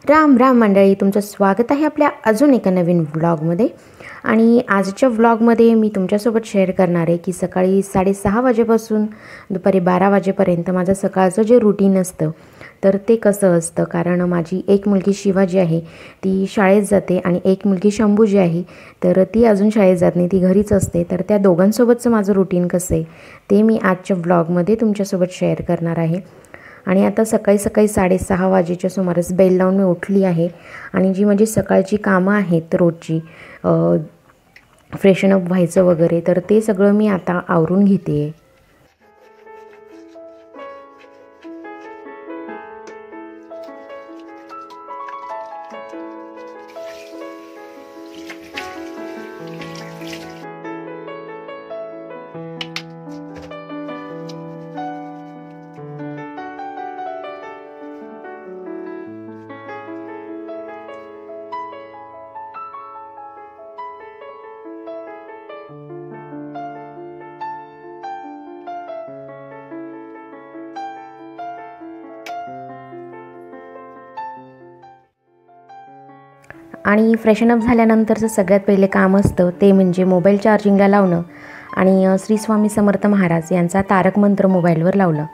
राम राम मंडळी, तुमचं स्वागत आहे आपल्या अजून एका नवीन व्लॉगमध्ये। आणि आजच्या व्लॉगमध्ये मी तुमच्यासोबत शेअर करणार आहे की सकाळी 6:30 वाजेपासून दुपारी 12 वाजेपर्यंत माझं सकाळचं जे रुटीन असतं तर ते कसं असतं। कारण माझी एक मुलगी शिवा जी आहे ती शाळेत जाते आणि एक मुलगी शंभू जी आहे तर ती अजून शाळेत जात नाही, ती घरीच असते। तर त्या दोघांसोबतचं माझं रुटीन कसं आहे ते मी आजच्या व्लॉगमध्ये तुमच्यासोबत शेअर करणार आहे। आणि आता सकाळी 6:30 वाजेच्या सुमारास बेल लावून मी उठली आहे आणि जी माझी सकाळची कामं आहेत रोजची फ्रेशन अप व्हायचं वगैरे तर ते सगळं मी आता आवरून घेते। आणि फ्रेशन अप झाल्यानंतरचं सगळ्यात पहिले काम असतं ते म्हणजे मोबाईल चार्जिंगला लावणं आणि श्री स्वामी समर्थ महाराज यांचा तारक मंत्र मोबाईलवर लावलं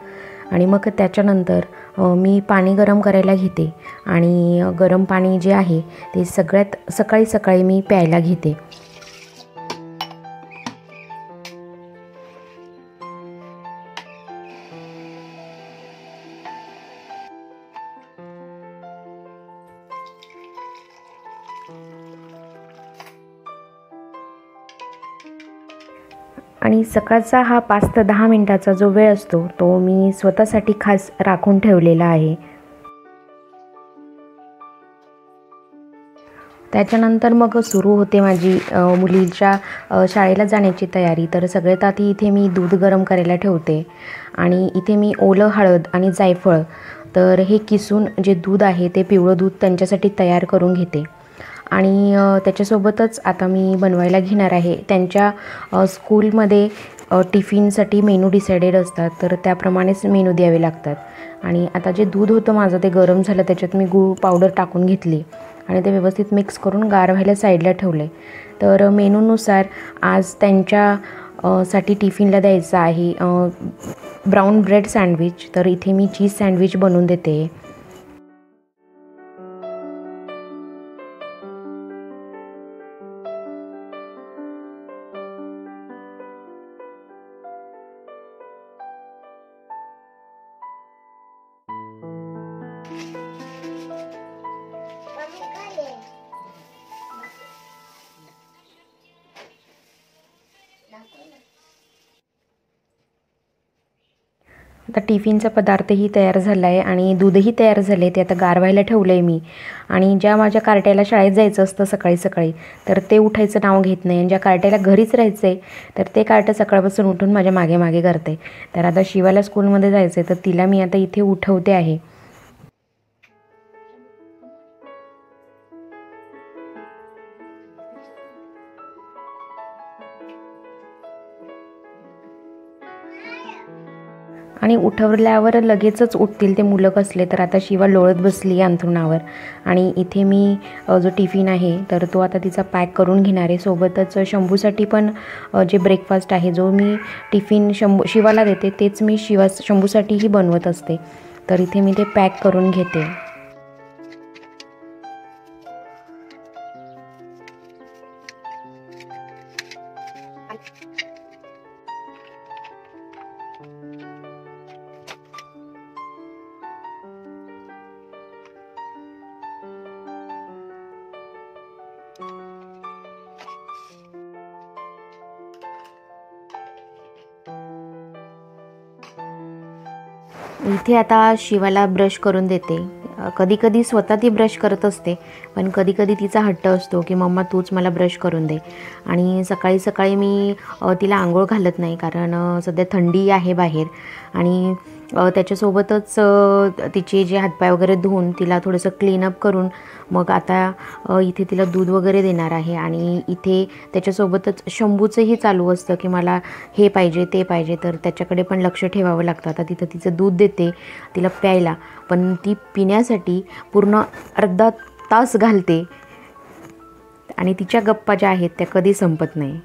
आणि मग त्याच्यानंतर मी पाणी गरम करायला घेते आणि गरम पाणी जे आहे ते सगळ्यात सकाळी मी प्यायला घेते। आणि सकाळचा हा 5 ते 10 मिनिटाचा जो वेळ असतो तो मी स्वतःसाठी खास राखून ठेवलेला आहे। त्याच्यानंतर मग सुरू होते माझी मुलीच्या शाळेला जाण्याची तयारी। तर सगळ्यात आधी इथे मी दूध गरम करायला ठेवते आणि इथे मी ओलं हळद आणि जायफळ तर हे किसून जे दूध आहे ते पिवळं दूध त्यांच्यासाठी तयार करून घेते। आणि त्याच्यासोबतच आता मी बनवायला घेणार आहे त्यांच्या स्कूलमध्ये टिफिनसाठी मेनू डिसाइडेड असतात तर त्याप्रमाणेच मेनू द्यावे लागतात। आणि आता जे दूध होतं माझं ते गरम झालं, त्याच्यात मी गूळ पावडर टाकून घेतली आणि ते व्यवस्थित मिक्स करून गार व्हायला साईडला ठेवले। तर मेनूनुसार आज त्यांच्या साठी टिफिनला द्यायचं आहे ब्राऊन ब्रेड सँडविच। तर इथे मी चीज सँडविच बनवून देते। आता टिफिनचा पदार्थही तयार झाला आहे आणि दूधही तयार झाले, ते आता गार व्हायला ठेवलं आहे मी। आणि ज्या माझ्या कार्ट्याला शाळेत जायचं असतं सकाळी तर ते उठायचं नाव घेत नाही आणि ज्या कार्ट्याला घरीच राहायचं आहे तर ते कार्ट सकाळपासून उठून माझ्या मागे मागे करते। तर आता शिवाला स्कूलमध्ये जायचं आहे तर तिला मी आता इथे उठवते आहे। आणि उठवल्यावर लगेचच उठतील ते मुलं कसले। तर आता शिवा लोळत बसली अंथरुणावर आणि इथे मी जो टिफिन आहे तर तो आता तिचा पॅक करून घेणार आहे। सोबतच शंभूसाठी पण जे ब्रेकफास्ट आहे जो मी टिफिन शिवाला देते तेच मी शंभूसाठीही बनवत असते। तर इथे मी ते पॅक करून घेते। इथे आता शिवाला ब्रश करून देते। कधी कधी स्वतः ती ब्रश करत असते पण कधी कधी तिचा हट्ट असतो की मम्मा तूच मला ब्रश करून दे। आणि सकाळी मी तिला आंघोळ घालत नाही कारण सध्या थंडी आहे बाहेर आणि त्याच्यासोबतच तिचे जे हातपाय वगैरे धुवून तिला थोडंसं क्लीनअप करून मग आता इथे तिला दूध वगैरे देणार आहे. आणि इथे त्याच्यासोबतच शंभूचंही चालू असतं की मला हे पाहिजे ते पाहिजे, तर त्याच्याकडे पण लक्ष ठेवावं लागतं. आता तिथं तिचं दूध देते तिला प्यायला, पण ती पिण्यासाठी पूर्ण अर्धा तास घालते आणि तिच्या गप्पा ज्या आहेत त्या कधी संपत नाही.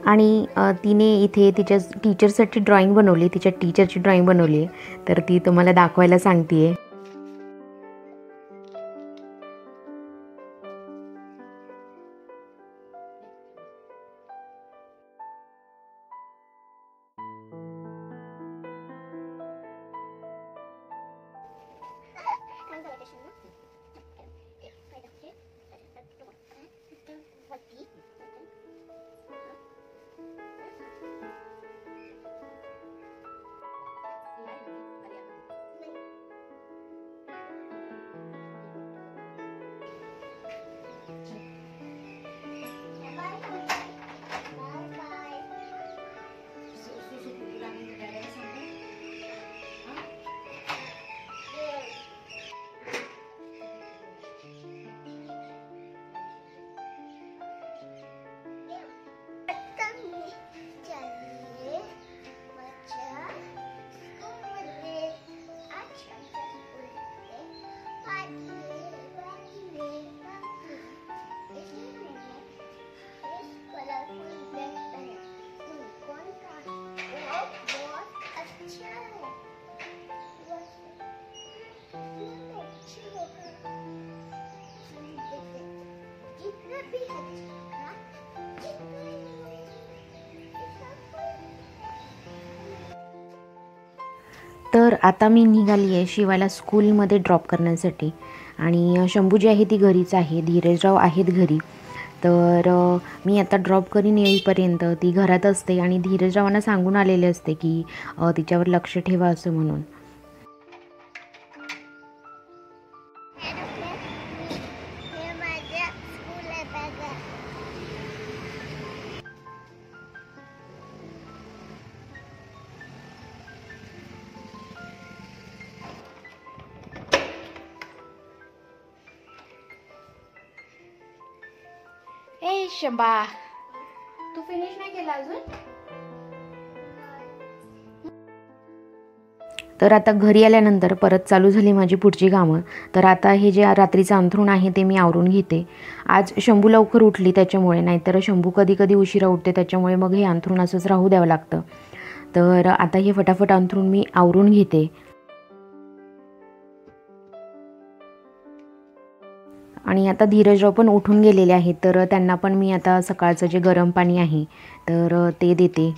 आणि तिने इथे तिच्या टीचरसाठी ड्रॉइंग बनवली, तिच्या टीचरची ड्रॉइंग बनवली आहे, तर ती तुम्हाला दाखवायला सांगते आहे. तर आता मी निघाली आहे शिवाला स्कूलमध्ये ड्रॉप करण्यासाठी. आणि शंभू जी आहे ती घरीच आहे, धीरजराव आहेत घरी. तर मी आता ड्रॉप करीन येईपर्यंत ती घरात असते आणि धीरजरावांना सांगून आलेले असते की तिच्यावर लक्ष ठेवा असं म्हणून. ए शंभा, तू फिनिश नाही केला अजून? तर आता घरी आल्यानंतर परत चालू झाली माझी पुढची कामं. तर आता हे जे रात्रीचं अंथरूण आहे ते मी आवरून घेते. आज शंभू लवकर उठली त्याच्यामुळे, नाहीतर शंभू कधी कधी उशिरा उठते, त्याच्यामुळे मग हे अंथरूण असंच राहू द्यावं लागतं. तर आता हे फटाफट अंथरूण मी आवरून घेते. आणि आता धीरजराव पण उठून गेलेले आहेत, तर त्यांना पण मी आता सकाळचं जे गरम पाणी आहे तर ते देते.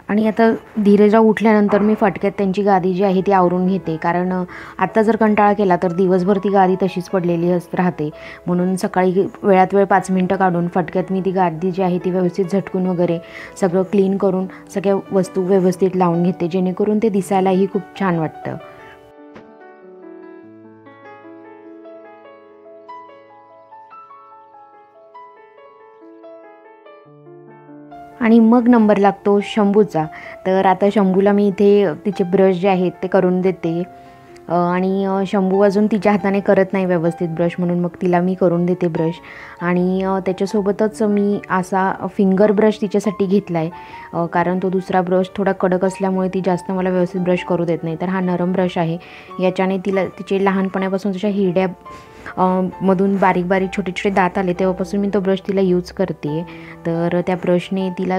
आणि आता धीरजराव उठल्यानंतर मी फटक्यात त्यांची गादी जी आहे ती आवरून घेते, कारण आत्ता जर कंटाळा केला तर दिवसभर ती गादी तशीच पडलेली राहते. म्हणून सकाळी वेळात वेळ 5 मिनटं काढून फटक्यात मी ती गादी जी आहे ती व्यवस्थित झटकून वगैरे सगळं क्लीन करून सगळ्या वस्तू व्यवस्थित लावून घेते, जेणेकरून ते दिसायलाही खूप छान वाटतं. आणि मग नंबर लागतो शंभूचा. तर आता शंभूला मी इथे तिचे ब्रश जे आहेत ते करून देते. आणि शंभू अजून तिच्या हाताने करत नाही व्यवस्थित ब्रश, म्हणून मग तिला मी करून देते ब्रश. आणि त्याच्यासोबतच मी असा फिंगर ब्रश तिच्यासाठी घेतला आहे, कारण तो दुसरा ब्रश थोडा कडक असल्यामुळे ती जास्त मला व्यवस्थित ब्रश करू देत नाही. तर हा नरम ब्रश आहे, याच्याने तिला तिचे लहानपणापासून तशा हिरड्या मधून बारीक बारीक छोटे छोटे दात आले तेव्हापासून मी तो ब्रश तिला यूज करते. तर त्या ब्रशने तिला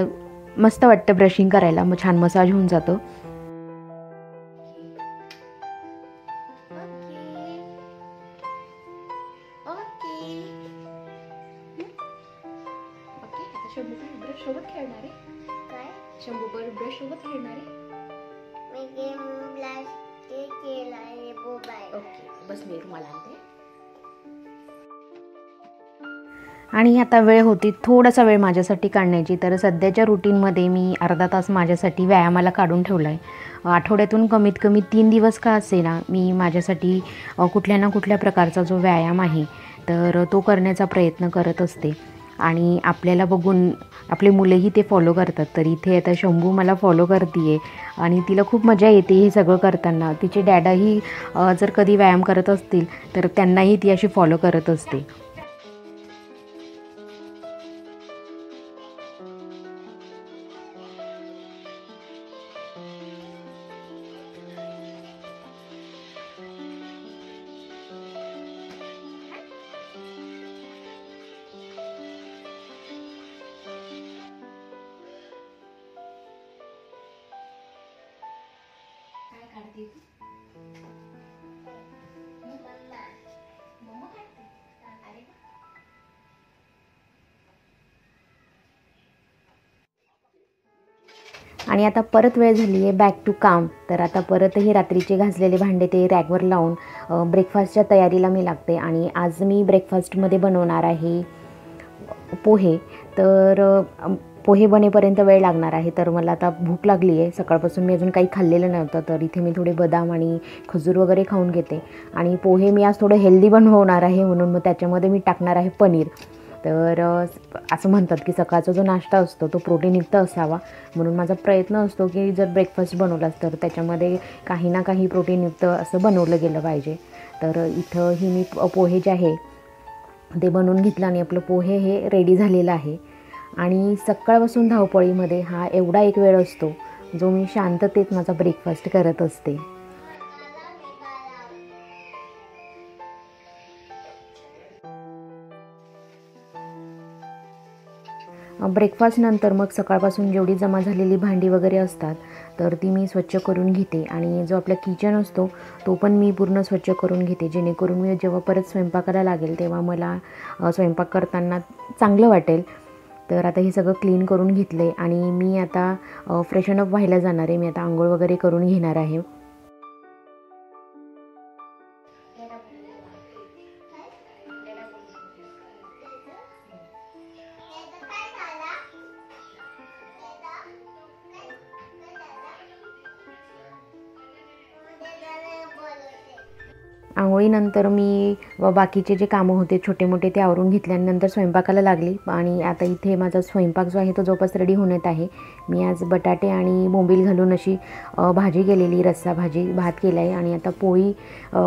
मस्त वाटतं ब्रशिंग करायला, मग छान मसाज होऊन जातो. शंभू ब्रश सोबत खेळणार आहे काय? शंभू ओके बस मी रुमाल आणते. आणि आता वेळ होती थोडासा वेळ माझ्यासाठी काढण्याची. तर सध्याच्या रुटीनमध्ये मी अर्धा तास माझ्यासाठी व्यायामाला काढून ठेवला आहे. आठवड्यातून कमीत कमी 3 दिवस का असेना मी माझ्यासाठी कुठल्या ना कुठल्या प्रकारचा जो व्यायाम आहे तर तो करण्याचा प्रयत्न करत असते. आणि आपल्याला बघून आपले मुलंही ते फॉलो करतात. तर इथे आता शंभू मला फॉलो करते आहे आणि तिला खूप मजा येते हे सगळं करताना. तिचे डॅडाही जर कधी व्यायाम करत असतील तर त्यांनाही ती अशी फॉलो करत असते. काय काढते तू? मम्मा काढते. अरे वा. आणि आता परत वेळ झाली आहे बॅक टू काम. तर आता परतही रात्रीचे घासलेले भांडे ते रॅकवर लावून ब्रेकफास्टच्या तयारीला मी लागते. आणि आज मी ब्रेकफास्टमध्ये बनवणार आहे पोहे. तर पोहे बनेपर्यंत वेळ लागणार आहे. तर मला आता भूक लागली आहे. सकाळपासून मी अजून काही खाल्लेलं नव्हतं. तर इथे मी थोडे बदाम आणि खजूर वगैरे खाऊन घेते. आणि पोहे मी आज थोडं हेल्दी बनवणार आहे म्हणून मग त्याच्यामध्ये मी टाकणार आहे पनीर. तर असं म्हणतात की सकाळचा जो नाश्ता असतो तो प्रोटीनयुक्त असावा. म्हणून माझा प्रयत्न असतो की जर ब्रेकफास्ट बनवलास तर त्याच्यामध्ये काही ना काही प्रोटीनयुक्त असं बनवलं गेलं पाहिजे. तर इथं ही मी पोहे जे आहे ते बनवून घेतलं आणि आपलं पोहे हे रेडी झालेलं आहे. आणि सकाळपासून धावपळीमध्ये हा एवढा एक वेळ असतो जो मी शांततेत माझा ब्रेकफास्ट करत असते. ब्रेकफास्टनंतर मग सकाळपासून जेवढी जमा झालेली भांडी वगैरे असतात तर ती मी स्वच्छ करून घेते. आणि जो आपला किचन असतो तो पण मी पूर्ण स्वच्छ करून घेते जेणेकरून मी जेव्हा परत स्वयंपाकाला लागेल तेव्हा मला स्वयंपाक करताना चांगलं वाटेल. तर आता हे सगळं क्लीन करून घेतलं आहे आणि मी आता फ्रेशन अप व्हायला जाणार आहे. मी आता आंघोळ वगैरे करून घेणार आहे. आंघोळीनंतर मी बाकीचे जे कामं होते छोटे मोठे ते आवरून घेतल्यानंतर स्वयंपाकाला लागली. आणि आता इथे माझा स्वयंपाक जो आहे तो जवळपास रेडी होण्यात आहे. मी आज बटाटे आणि बोंबील घालून अशी भाजी केलेली, रस्सा भाजी, भात केला आहे. आणि आता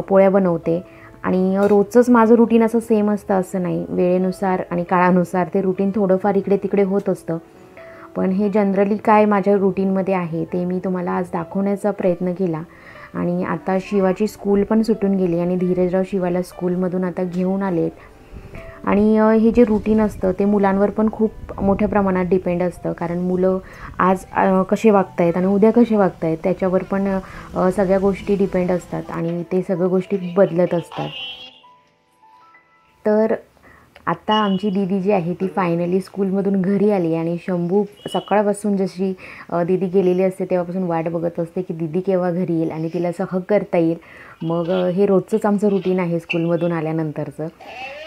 पोळ्या बनवते. आणि रोजचंच माझं रुटीन असं सेम असतं असं नाही. वेळेनुसार आणि काळानुसार ते रुटीन थोडंफार इकडे तिकडे होत असतं. पण हे जनरली काय माझ्या रुटीनमध्ये आहे ते मी तुम्हाला आज दाखवण्याचा प्रयत्न केला. आणि आता शिवाची स्कूल पण सुटून गेली आणि धीरजराव शिवाला स्कूलमधून आता घेऊन आलेत. आणि हे जे रुटीन असतं ते मुलांवर पण खूप मोठ्या प्रमाणात डिपेंड असतं. कारण मुलं आज कसे वागत आहेत आणि उद्या कसे वागत आहेत त्याच्यावर पण सगळ्या गोष्टी डिपेंड असतात आणि ते सगळ्या गोष्टी बदलत असतात. तर आता आमची दीदी जी आहे ती फायनली स्कूलमधून घरी आली. आणि शंभू सकाळपासून जशी दीदी गेलेली असते तेव्हापासून वाट बघत असते की दीदी केव्हा घरी येईल आणि तिला असं हग करता येईल. मग हे रोजचंच आमचं रुटीन आहे स्कूलमधून आल्यानंतरचं.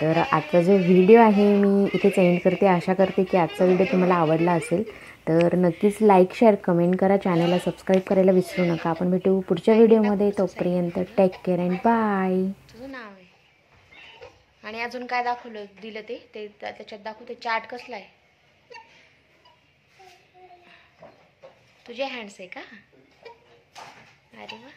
तर आजचा जो व्हिडिओ आहे मी इथेच एंड करते. आशा करते की आजचा व्हिडिओ तुम्हाला आवडला असेल. तर नक्कीच लाईक, शेअर, कमेंट करा. चॅनलला सबस्क्राईब करायला विसरू नका. आपण भेटू पुढच्या व्हिडिओमध्ये. तोपर्यंत टेक केअर अँड बाय. तुझं नाव आहे. आणि अजून काय दाखवलं दिलं ते त्याच्यात दाखवते. चार्ट कसला आहे? तुझे हँड्स आहे का? अरे वा.